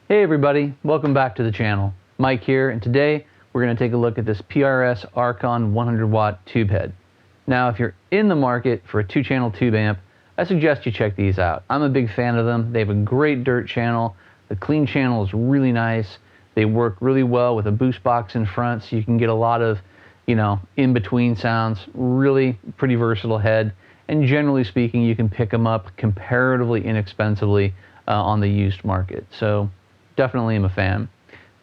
Hey everybody, welcome back to the channel. Mike here, and today we're going to take a look at this PRS Archon 100 watt tube head. Now if you're in the market for a 2-channel tube amp, I suggest you check these out. I'm a big fan of them. They have a great dirt channel. The clean channel is really nice. They work really well with a boost box in front, so you can get a lot of, in-between sounds. Really pretty versatile head, and generally speaking, you can pick them up comparatively inexpensively on the used market. So definitely am a fan.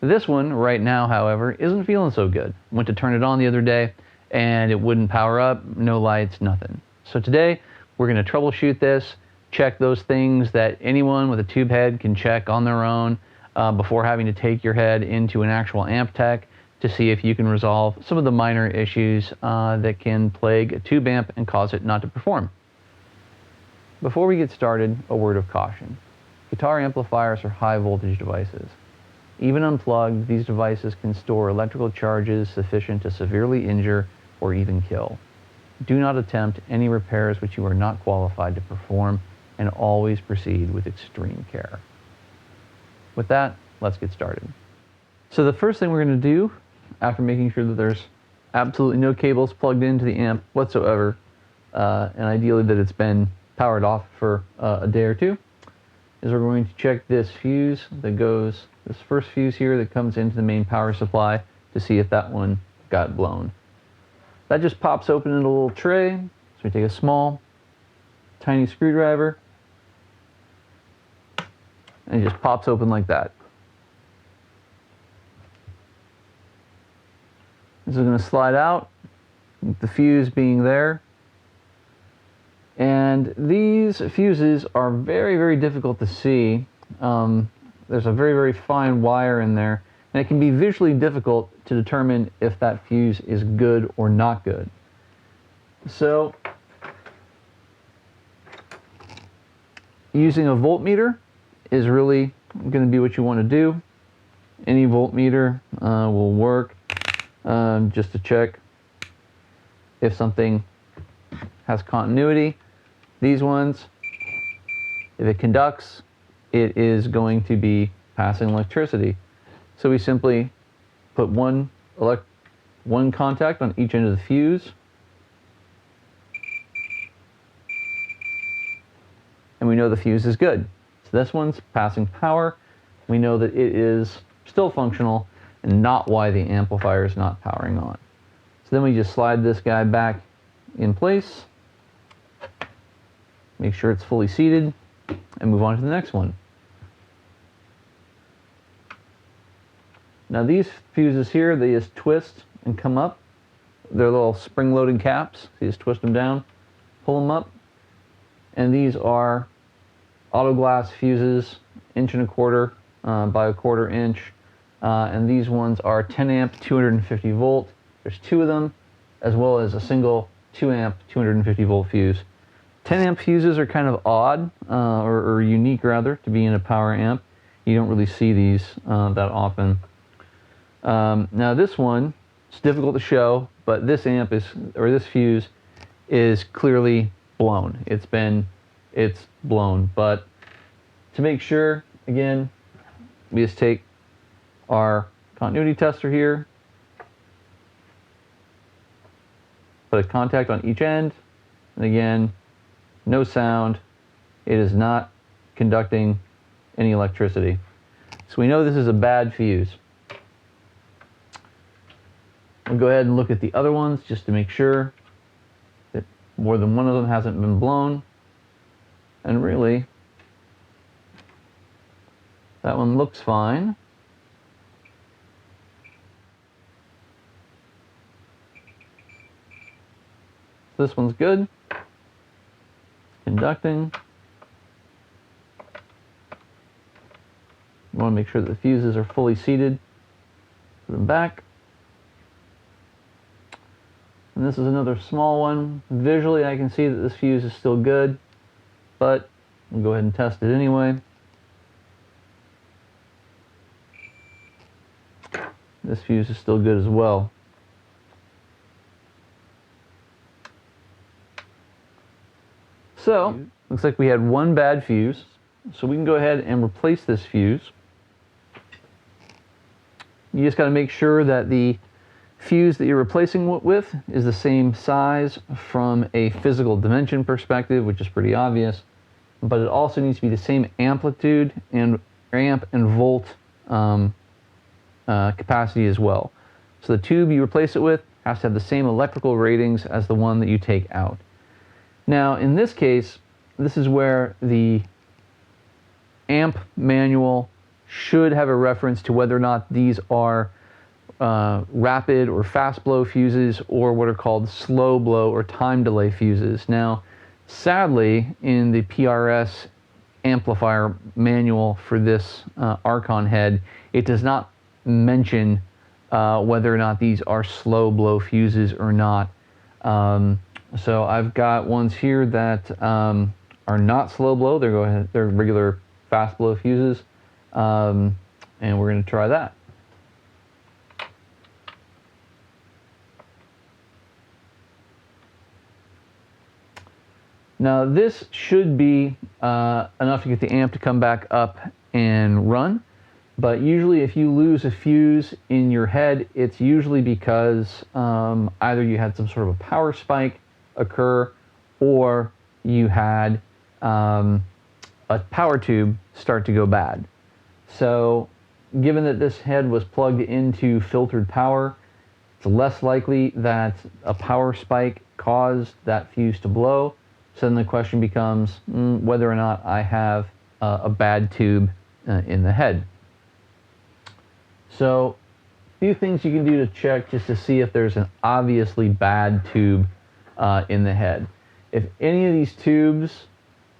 This one right now, however, isn't feeling so good. Went to turn it on the other day and it wouldn't power up, no lights, nothing. So today we're going to troubleshoot this, check those things that anyone with a tube head can check on their own before having to take your head into an actual amp tech to see if you can resolve some of the minor issues that can plague a tube amp and cause it not to perform. Before we get started, a word of caution. Guitar amplifiers are high voltage devices. Even unplugged, these devices can store electrical charges sufficient to severely injure or even kill. Do not attempt any repairs which you are not qualified to perform, and always proceed with extreme care. With that, let's get started. So the first thing we're going to do, after making sure that there's absolutely no cables plugged into the amp whatsoever, and ideally that it's been powered off for a day or two, is we're going to check this fuse that goes, this first fuse here that comes into the main power supply, to see if that one got blown. That just pops open in a little tray, so we take a small, tiny screwdriver, and it just pops open like that. This is going to slide out, with the fuse being there. And these fuses are very, very difficult to see. There's a very, very fine wire in there, and it can be visually difficult to determine if that fuse is good or not good. So, using a voltmeter is really going to be what you want to do. Any voltmeter will work, just to check if something has continuity. These ones, if it conducts, it is going to be passing electricity. So we simply put one contact on each end of the fuse, and we know the fuse is good. So this one's passing power. We know that it is still functional and not why the amplifier is not powering on. So then we just slide this guy back in place, make sure it's fully seated, and move on to the next one. Now these fuses here, they just twist and come up. They're little spring-loaded caps. So you just twist them down, pull them up, and these are auto glass fuses, 1.25 inch by 1/4 inch, and these ones are 10 amp, 250 volt. There's 2 of them, as well as a single 2 amp, 250 volt fuse. 10 amp fuses are kind of odd, or unique rather, to be in a power amp. You don't really see these that often. Now this one, it's difficult to show, but this this fuse is clearly blown. It's blown, but to make sure, again, we just take our continuity tester here, put a contact on each end, and again, no sound. It is not conducting any electricity. So we know this is a bad fuse. We'll go ahead and look at the other ones just to make sure that more than one of them hasn't been blown. And really, that one looks fine. This one's good. Conducting. You want to make sure that the fuses are fully seated. Put them back. And this is another small one. Visually, I can see that this fuse is still good, but we'll go ahead and test it anyway. This fuse is still good as well. So, looks like we had one bad fuse, so we can go ahead and replace this fuse. You just got to make sure that the fuse that you're replacing with is the same size from a physical dimension perspective, which is pretty obvious, but it also needs to be the same amplitude and amp and volt capacity as well. So the tube you replace it with has to have the same electrical ratings as the one that you take out. Now in this case, this is where the amp manual should have a reference to whether or not these are rapid or fast blow fuses, or what are called slow blow or time delay fuses. Now, sadly, in the PRS amplifier manual for this Archon head, it does not mention whether or not these are slow blow fuses or not. So I've got ones here that are not slow blow. They're regular fast blow fuses, and we're going to try that. Now this should be enough to get the amp to come back up and run, but usually if you lose a fuse in your head, it's usually because either you had some sort of a power spike occur, or you had a power tube start to go bad. So given that this head was plugged into filtered power, it's less likely that a power spike caused that fuse to blow. So then the question becomes whether or not I have a bad tube in the head. So a few things you can do to check just to see if there's an obviously bad tube in the head. If any of these tubes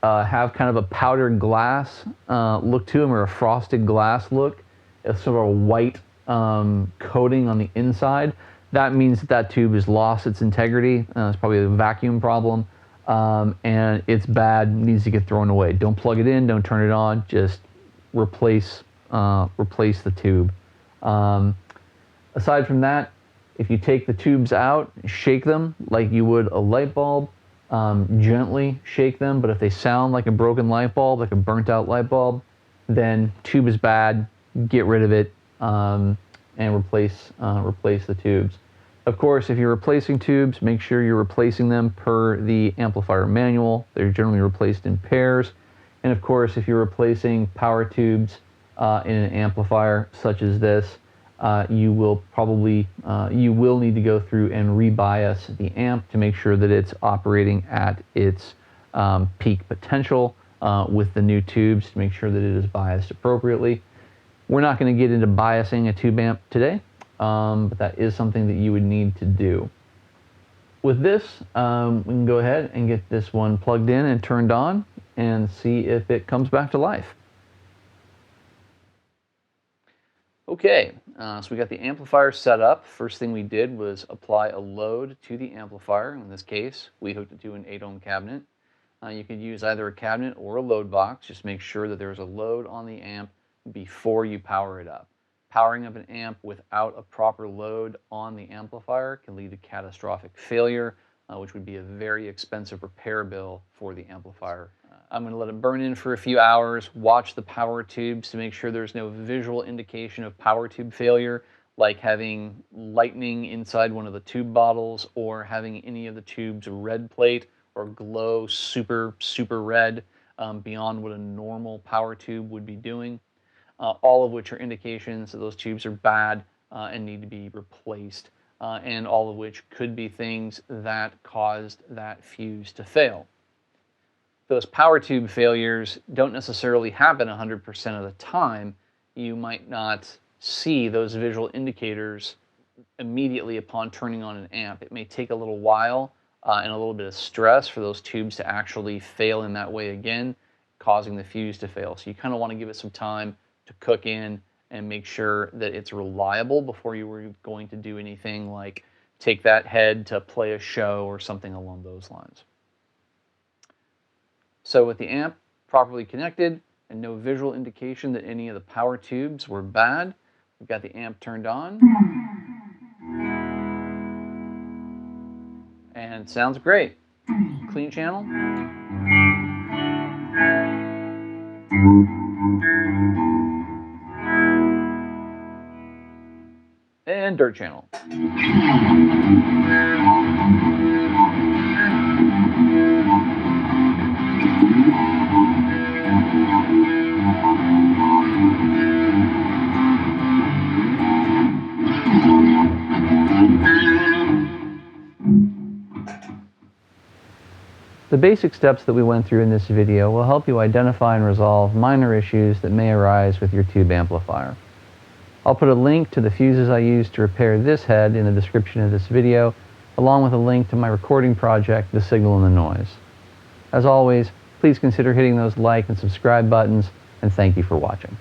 have kind of a powdered glass look to them, or a frosted glass look, it's sort of a white coating on the inside, that means that that tube has lost its integrity. It's probably a vacuum problem. And it's bad, needs to get thrown away. Don't plug it in, don't turn it on, just replace the tube. Aside from that, if you take the tubes out, shake them like you would a light bulb. Gently shake them, but if they sound like a broken light bulb, like a burnt out light bulb, then tube is bad, get rid of it, and replace the tubes. Of course, if you're replacing tubes, make sure you're replacing them per the amplifier manual. They're generally replaced in pairs. And of course, if you're replacing power tubes in an amplifier such as this, you will need to go through and rebias the amp to make sure that it's operating at its peak potential with the new tubes, to make sure that it is biased appropriately. We're not going to get into biasing a tube amp today. But that is something that you would need to do. With this, we can go ahead and get this one plugged in and turned on and see if it comes back to life. Okay, so we got the amplifier set up. First thing we did was apply a load to the amplifier. In this case, we hooked it to an 8-ohm cabinet. You could use either a cabinet or a load box. Just make sure that there's a load on the amp before you power it up. Powering up an amp without a proper load on the amplifier can lead to catastrophic failure, which would be a very expensive repair bill for the amplifier. I'm going to let it burn in for a few hours, watch the power tubes to make sure there's no visual indication of power tube failure, like having lightning inside one of the tube bottles, or having any of the tubes red plate or glow super red beyond what a normal power tube would be doing. All of which are indications that those tubes are bad and need to be replaced, and all of which could be things that caused that fuse to fail. Those power tube failures don't necessarily happen 100% of the time. You might not see those visual indicators immediately upon turning on an amp. It may take a little while and a little bit of stress for those tubes to actually fail in that way again, causing the fuse to fail. So you kind of want to give it some time to cook in and make sure that it's reliable before you were going to do anything like take that head to play a show or something along those lines. So with the amp properly connected and no visual indication that any of the power tubes were bad, we've got the amp turned on. And it sounds great. Clean channel. and dirt channel. The basic steps that we went through in this video will help you identify and resolve minor issues that may arise with your tube amplifier. I'll put a link to the fuses I used to repair this head in the description of this video, along with a link to my recording project, The Signal and the Noise. As always, please consider hitting those like and subscribe buttons, and thank you for watching.